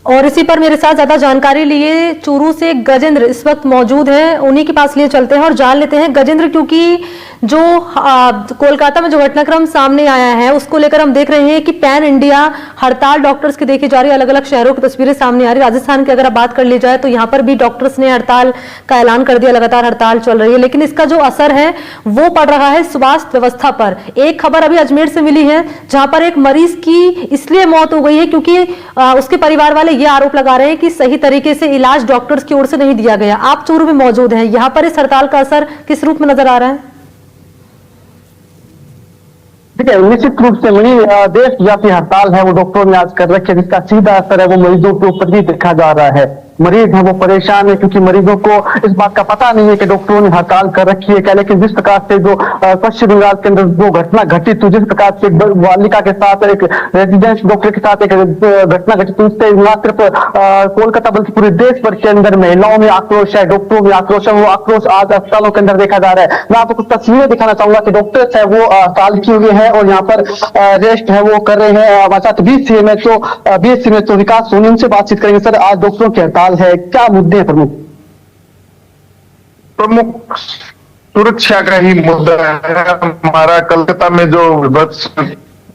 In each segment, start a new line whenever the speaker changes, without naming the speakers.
और इसी पर मेरे साथ ज्यादा जानकारी लिए चूरू से गजेंद्र इस वक्त मौजूद हैं, उन्हीं के पास लिए चलते हैं और जान लेते हैं। गजेंद्र, क्योंकि जो कोलकाता में जो घटनाक्रम सामने आया है उसको लेकर हम देख रहे हैं कि पैन इंडिया हड़ताल डॉक्टर्स की देखी जा रही है, अलग अलग शहरों की तस्वीरें सामने आ रही है। राजस्थान की अगर आप बात कर ली जाए तो यहाँ पर भी डॉक्टर्स ने हड़ताल का ऐलान कर दिया, लगातार हड़ताल चल रही है, लेकिन इसका जो असर है वो पड़ रहा है स्वास्थ्य व्यवस्था पर। एक खबर अभी अजमेर से मिली है जहां पर एक मरीज की इसलिए मौत हो गई है क्योंकि उसके परिवार वाले ये आरोप लगा रहे हैं कि सही तरीके से इलाज डॉक्टर्स की ओर से नहीं दिया गया। आप चूरू में मौजूद हैं, यहाँ पर इस हड़ताल का असर किस रूप में नजर आ रहा है?
ठीक है, निश्चित रूप से मनी देशव्यापी हड़ताल है वो डॉक्टरों ने आज कर रखी है, जिसका सीधा असर है वो मरीजों के ऊपर भी देखा जा रहा है। मरीज है वो परेशान है क्योंकि मरीजों को इस बात का पता नहीं है कि डॉक्टरों ने हड़ताल कर रखी है क्या। लेकिन जिस प्रकार से जो पश्चिम बंगाल के अंदर जो घटना घटित हुई, जिस प्रकार से बालिका के साथ एक रेजिडेंस डॉक्टर के साथ एक घटना घटित हुई, उससे न सिर्फ कोलकाता बल्कि पूरे देश भर के अंदर महिलाओं में आक्रोश है, डॉक्टरों में आक्रोश है। वो आक्रोश आज अस्पतालों के अंदर देखा जा रहा है। मैं आपको कुछ तस्वीरें दिखाना चाहूंगा कि डॉक्टर्स है वो हड़ताल किए हुए हैं और यहाँ पर रेस्ट है वो कर रहे हैं। हमारे साथ बीएससी में तो विकास सोनी, उनसे बातचीत करेंगे। सर, आज डॉक्टरों की हड़ताल है, क्या मुद्दे हैं प्रमुख?
प्रमुख सुरक्षा का ही मुद्दा है हमारा। कलकत्ता में जो विभत्स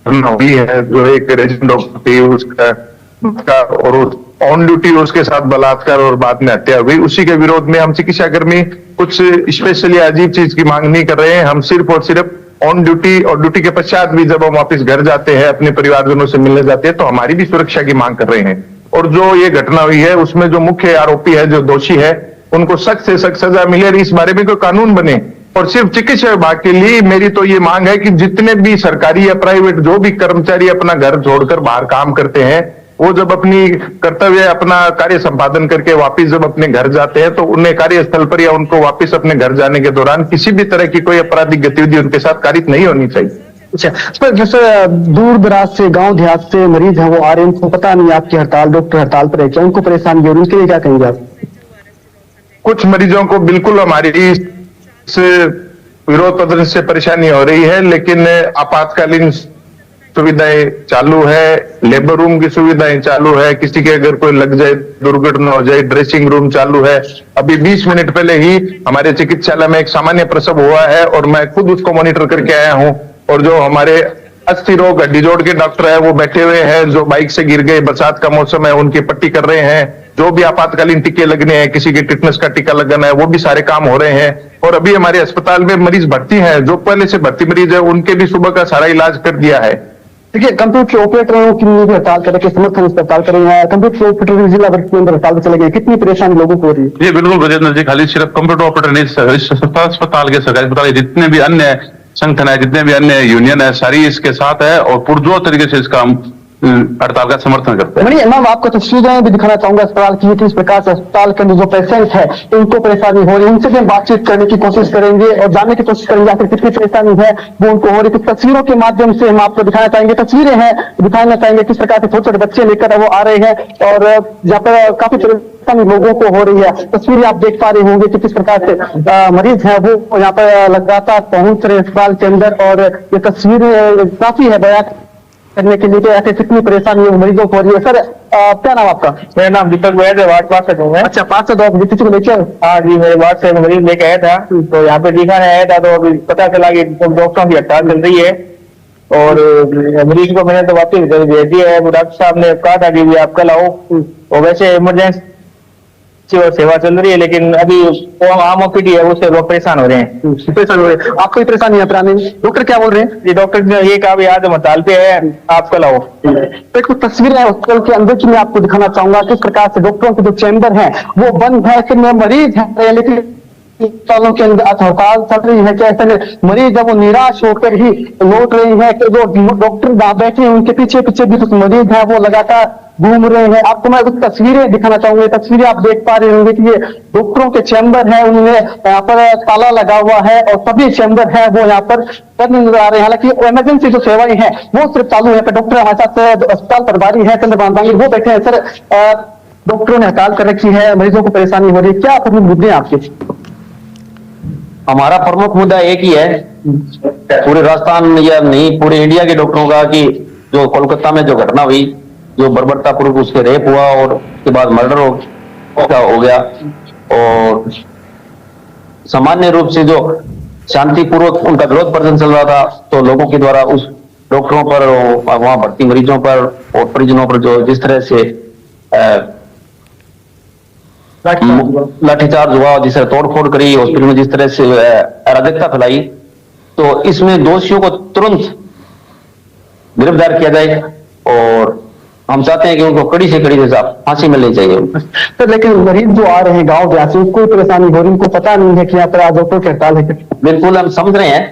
हुई है, जो एक रेजिडेंट डॉक्टर थी उसका और ऑन ड्यूटी उसके साथ बलात्कार और बाद में हत्या हुई, उसी के विरोध में हम चिकित्साकर्मी कुछ स्पेशली अजीब चीज की मांग नहीं कर रहे हैं। हम सिर्फ और सिर्फ ऑन ड्यूटी और ड्यूटी के पश्चात भी जब हम वापस घर जाते हैं, अपने परिवारजनों से मिलने जाते हैं, तो हमारी भी सुरक्षा की मांग कर रहे हैं। और जो ये घटना हुई है उसमें जो मुख्य आरोपी है, जो दोषी है, उनको सख्त से सख्त सजा मिले और इस बारे में कोई कानून बने। और सिर्फ चिकित्सा विभाग के लिए मेरी तो ये मांग है कि जितने भी सरकारी या प्राइवेट जो भी कर्मचारी अपना घर छोड़कर बाहर काम करते हैं, वो जब अपनी कर्तव्य अपना कार्य संपादन करके वापिस जब अपने घर जाते हैं, तो उन्हें कार्यस्थल पर या उनको वापिस अपने घर जाने के दौरान किसी भी तरह की कोई आपराधिक गतिविधि उनके साथ कारित नहीं होनी चाहिए।
अच्छा, जैसे दूर दराज से गांव देहात से मरीज है वो आ रहे हैं, उनको पता नहीं आपकी हड़ताल, डॉक्टर हड़ताल पर है, क्या उनको परेशानी है और उनके लिए क्या कहेंगे आप?
कुछ मरीजों को बिल्कुल हमारी इस विरोध प्रदर्शन से परेशानी हो रही है, लेकिन आपातकालीन सुविधाएं चालू है, लेबर रूम की सुविधाएं चालू है, किसी के अगर कोई लग जाए, दुर्घटना हो जाए, ड्रेसिंग रूम चालू है। अभी 20 मिनट पहले ही हमारे चिकित्सालय में एक सामान्य प्रसव हुआ है और मैं खुद उसको मॉनिटर करके आया हूं। और जो हमारे अस्थि रोग हड्डी जोड़ के डॉक्टर है वो बैठे हुए हैं, जो बाइक से गिर गए, बरसात का मौसम है, उनकी पट्टी कर रहे हैं। जो भी आपातकालीन टीके लगने हैं, किसी के टिटनेस का टीका लगाना है, वो भी सारे काम हो रहे हैं। और अभी हमारे अस्पताल में मरीज भर्ती हैं, जो पहले से भर्ती मरीज है उनके भी सुबह का सारा इलाज कर दिया है।
देखिए, कंप्यूटर ऑपरेटरों की हड़ताल करके समर्थन हड़ताल कर रहे हैं, कंप्यूटर ऑपरेटर जिला भर के अंदर हड़ताल पर चले गए, कितनी परेशानी लोगों को हो रही है?
जी बिल्कुल गजेंद्र जी, खाली सिर्फ कंप्यूटर ऑपरेटर नहीं, अस्पताल के सरकारी अस्पताल जितने भी अन्य संगठन है, जितने भी अन्य यूनियन है, सारी इसके साथ है और पुरजोर तरीके से इसका हड़ताल का समर्थन करते हैं।
मैम, आपको तस्वीरें भी दिखाना चाहूंगा अस्पताल की, किस प्रकार से अस्पताल के अंदर जो पेशेंट है उनको परेशानी हो रही है, उनसे भी हम बातचीत करने की कोशिश करेंगे और जानने की कोशिश करेंगे आखिर कितनी परेशानी है वो उनको हो रही है। तस्वीरों के माध्यम से हम आपको दिखाना चाहेंगे, तस्वीरें हैं दिखाना चाहेंगे किस प्रकार से छोटे छोटे बच्चे लेकर वो आ रहे हैं और यहाँ पर काफी लोगों को हो रही है। तस्वीरें आप देख पा रहे होंगे कि किस प्रकार से मरीज है वो यहाँ पर लगातार पहुंच रहे अस्पताल के अंदर और ये तस्वीरें काफी है बयां करने के लिए ऐसे कितनी परेशानी है मरीजों को हो रही है। सर, क्या नाम आपका?
मेरा नाम दीपक वैद है, वार्ड 5 से हूँ मैं।
अच्छा, 5 से आप किसी को लेके?
हाँ जी, मेरे वार्ड से मरीज लेके आया था, तो यहाँ पे दिखाने आया था, तो अभी पता चला कि डॉक्टरों की हड़ताल चल रही है और मरीज को मैंने तो वापस भेज दिया है। डॉक्टर साहब ने कहा था कि आप कल आओ, और वैसे इमरजेंसी और सेवा चल रही है, लेकिन अभी वो आम ओपीडी है उससे लोग परेशान हो रहे हैं।
परेशान हो रहे हैं, आपको परेशानी है? डॉक्टर क्या बोल रहे हैं?
जी, डॉक्टर ने ये कहा भी आज हम हड़ताल पे है, आप कल आओ।
एक तस्वीरें हॉस्पिटल के अंदर की मैं आपको दिखाना चाहूंगा किस प्रकार से डॉक्टरों के जो चैम्बर है वो बंद है, फिर मरीज है लेकिन अस्पतालों के अंदर हड़ताल चल रही है। क्या ऐसे में मरीज जब वो निराश होकर ही लौट रही है कि जो डॉक्टर बैठे हैं उनके पीछे पीछे भी कुछ मरीज है वो लगातार घूम रहे हैं। आपको मैं कुछ तस्वीरें दिखाना चाहूंगा, तस्वीरें आप देख पा रहे होंगे कि ये डॉक्टरों के चैम्बर है, उनमें यहाँ पर ताला लगा हुआ है और सभी चैम्बर है वो यहाँ पर बंद नजर आ रहे हैं। हालांकि इमरजेंसी जो सेवाएं हैं वो सिर्फ चालू है। डॉक्टर हमारे साथ अस्पताल प्रभारी है चंद्रभान बांगी, वो बैठे हैं। सर, डॉक्टरों ने हड़ताल कर रखी है, मरीजों को परेशानी हो रही है, क्या प्रमुख मुद्दे हैं आपके?
हमारा प्रमुख मुद्दा एक ही है पूरे राजस्थान या नहीं पूरे इंडिया के डॉक्टरों का, कि जो कोलकाता में जो घटना हुई जो बर्बरतापूर्वक उसके रेप हुआ और उसके बाद मर्डर हो गया, और सामान्य रूप से जो शांतिपूर्वक उनका विरोध प्रदर्शन चल रहा था, तो लोगों के द्वारा उस डॉक्टरों पर, वहां भर्ती मरीजों पर और परिजनों पर जो जिस तरह से लाठीचार्ज हुआ, जिस तरह तोड़फोड़ करी हॉस्पिटल में, जिस तरह से अराजकता फैलाई, तो इसमें दोषियों को तुरंत गिरफ्तार किया जाए और हम चाहते हैं कि उनको कड़ी से कड़ी सजा फांसी मिलनी चाहिए।
तो लेकिन मरीज जो आ रहे हैं गांव से, कोई परेशानी हो रही, उनको पता नहीं है कि यहाँ पर आज डॉक्टर की हड़ताल है।
बिल्कुल हम समझ रहे हैं,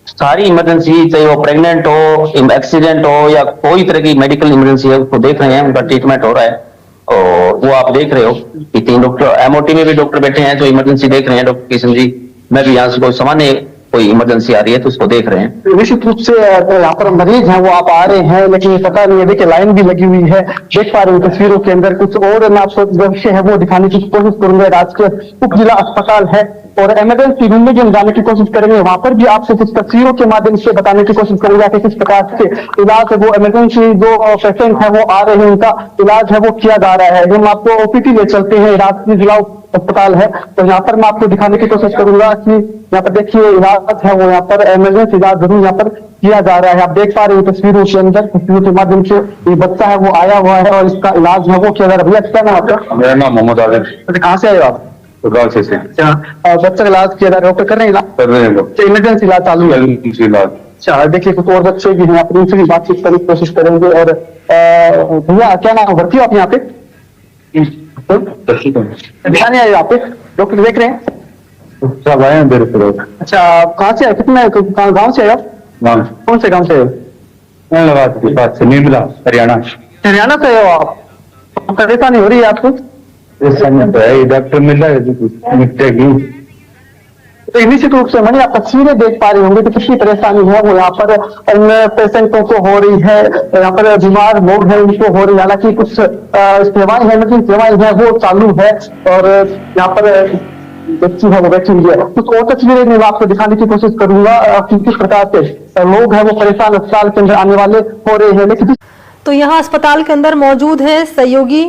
सारी इमरजेंसी, चाहे वो प्रेग्नेंट हो, एक्सीडेंट हो या कोई तरह की मेडिकल इमरजेंसी है, उसको देख रहे हैं, उनका ट्रीटमेंट हो रहा है। और वो आप देख रहे हो कि 3 डॉक्टर एमओटी में भी डॉक्टर बैठे हैं जो इमरजेंसी देख रहे हैं। डॉक्टर किशन जी, मैं भी यहाँ से कोई सामान्य कोई इमरजेंसी आ रही है तो उसको देख रहे हैं।
निश्चित रूप से यहाँ पर मरीज हैं, वो आप आ रहे हैं, लेकिन ये पता नहीं है, देखिए लाइन भी लगी हुई है, देख पा रहे हैं तस्वीरों के अंदर। कुछ और मैं आपको दृश्य है वो दिखाने की कोशिश करूंगा। राजकीय उप जिला अस्पताल है और इमरजेंसी रूम में भी हम जाने की कोशिश करेंगे, वहां पर भी आपसे कुछ तस्वीरों के माध्यम से बताने की कोशिश करूंगा कि किस प्रकार से इलाज है, वो इमरजेंसी जो पेशेंट है वो आ रहे हैं, उनका इलाज है वो किया जा रहा है। हम आपको ओपीडी ले चलते हैं, राजकीय जिला अस्पताल है, तो यहाँ पर मैं आपको दिखाने की कोशिश करूंगा कि यहाँ पर देखिए इलाज है वो यहाँ पर इमरजेंसी इलाज जरूर यहाँ पर किया जा रहा है। आप देख पा रहे हैं तस्वीरों के अंदर, तस्वीरों के माध्यम से ये बच्चा है वो आया हुआ है और इसका इलाज है वो किया जा रहा है। भैया क्या नाम आपका?
मेरा नाम मोहम्मद आदिल।
कहाँ से आए हो आप?
तो गाँव से
अच्छा, बच्चा का इलाज किया जा रहा है, डॉक्टर कर रहे हैं इलाज?
कर रहे हैं लोग,
इमरजेंसी इलाज चालू है।
इलाज।
अच्छा, देखिए कुछ और बच्चे भी हैं, आप उनसे भी बातचीत करने की कोशिश करेंगे। और भैया क्या नाम, भर्ती हो आप यहाँ पे? ध्यान आए आप पे, डॉक्टर देख रहे हैं?
सब आए हैं मेरे को।
अच्छा, कहाँ से आए, कितने गाँव से आए आप? कौन से गाँव से आए?
नीमला, हरियाणा।
हरियाणा से आए हो आप? परेशानी हो रही है आपको?
डॉक्टर मिल रहा है
तो निश्चित रूप से मैंने आप तस्वीरें देख पा रहे होंगे कि कितनी परेशानी है वो यहाँ पर इन पेशेंटों को हो रही है, यहाँ पर बीमार लोग हैं उनको हो रही है। हालांकि कुछ सेवाएं हैं, लेकिन सेवाएं हैं वो चालू है और यहाँ पर बच्ची है वो बैठी हुई है। कुछ और तस्वीरें मैं आपको दिखाने की कोशिश करूंगा कि किस प्रकार से लोग हैं वो परेशान अस्पताल के अंदर आने वाले हो रहे हैं। लेकिन
तो यहाँ अस्पताल के अंदर मौजूद है सहयोगी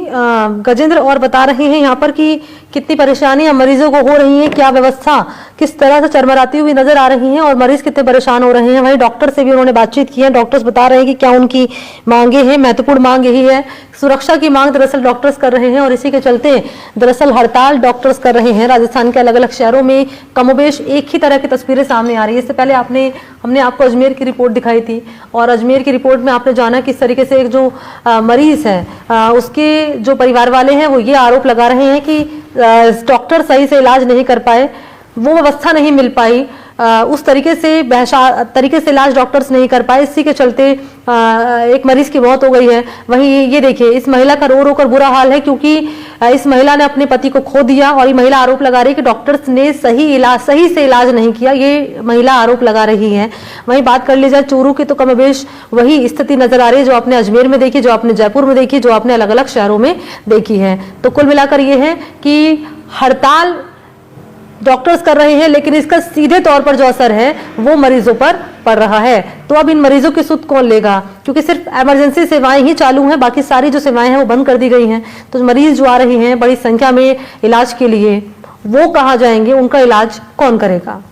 गजेंद्र और बता रहे हैं यहाँ पर कि कितनी परेशानियां मरीजों को हो रही हैं, क्या व्यवस्था किस तरह से चरमराती हुई नजर आ रही हैं और मरीज कितने परेशान हो रहे हैं। वहीं डॉक्टर से भी उन्होंने बातचीत की है, डॉक्टर्स बता रहे हैं कि क्या उनकी मांगे हैं। महत्वपूर्ण मांग यही है, सुरक्षा की मांग दरअसल डॉक्टर्स कर रहे हैं और इसी के चलते दरअसल हड़ताल डॉक्टर्स कर रहे हैं। राजस्थान के अलग अलग शहरों में कमोबेश एक ही तरह की तस्वीरें सामने आ रही है। इससे पहले हमने आपको अजमेर की रिपोर्ट दिखाई थी और अजमेर की रिपोर्ट में आपने जाना किस तरीके से एक जो मरीज है उसके जो परिवार वाले हैं वो ये आरोप लगा रहे हैं कि डॉक्टर सही से इलाज नहीं कर पाए, वो व्यवस्था नहीं मिल पाई, उस तरीके से इलाज डॉक्टर्स नहीं कर पाए, इसी के चलते एक मरीज की मौत हो गई है। वहीं ये देखिए इस महिला का रो रो कर बुरा हाल है क्योंकि इस महिला ने अपने पति को खो दिया और ये महिला आरोप लगा रही है कि डॉक्टर्स ने सही से इलाज नहीं किया, ये महिला आरोप लगा रही है। वहीं बात कर ली जाए चूरू की तो कमोबेश वही स्थिति नजर आ रही है जो आपने अजमेर में देखी, जो आपने जयपुर में देखी, जो आपने अलग अलग शहरों में देखी है। तो कुल मिलाकर ये है कि हड़ताल डॉक्टर्स कर रहे हैं लेकिन इसका सीधे तौर पर जो असर है वो मरीजों पर पड़ रहा है। तो अब इन मरीजों की सुध कौन लेगा, क्योंकि सिर्फ इमरजेंसी सेवाएं ही चालू हैं, बाकी सारी जो सेवाएं हैं वो बंद कर दी गई हैं। तो मरीज जो आ रहे हैं बड़ी संख्या में इलाज के लिए, वो कहाँ जाएंगे, उनका इलाज कौन करेगा।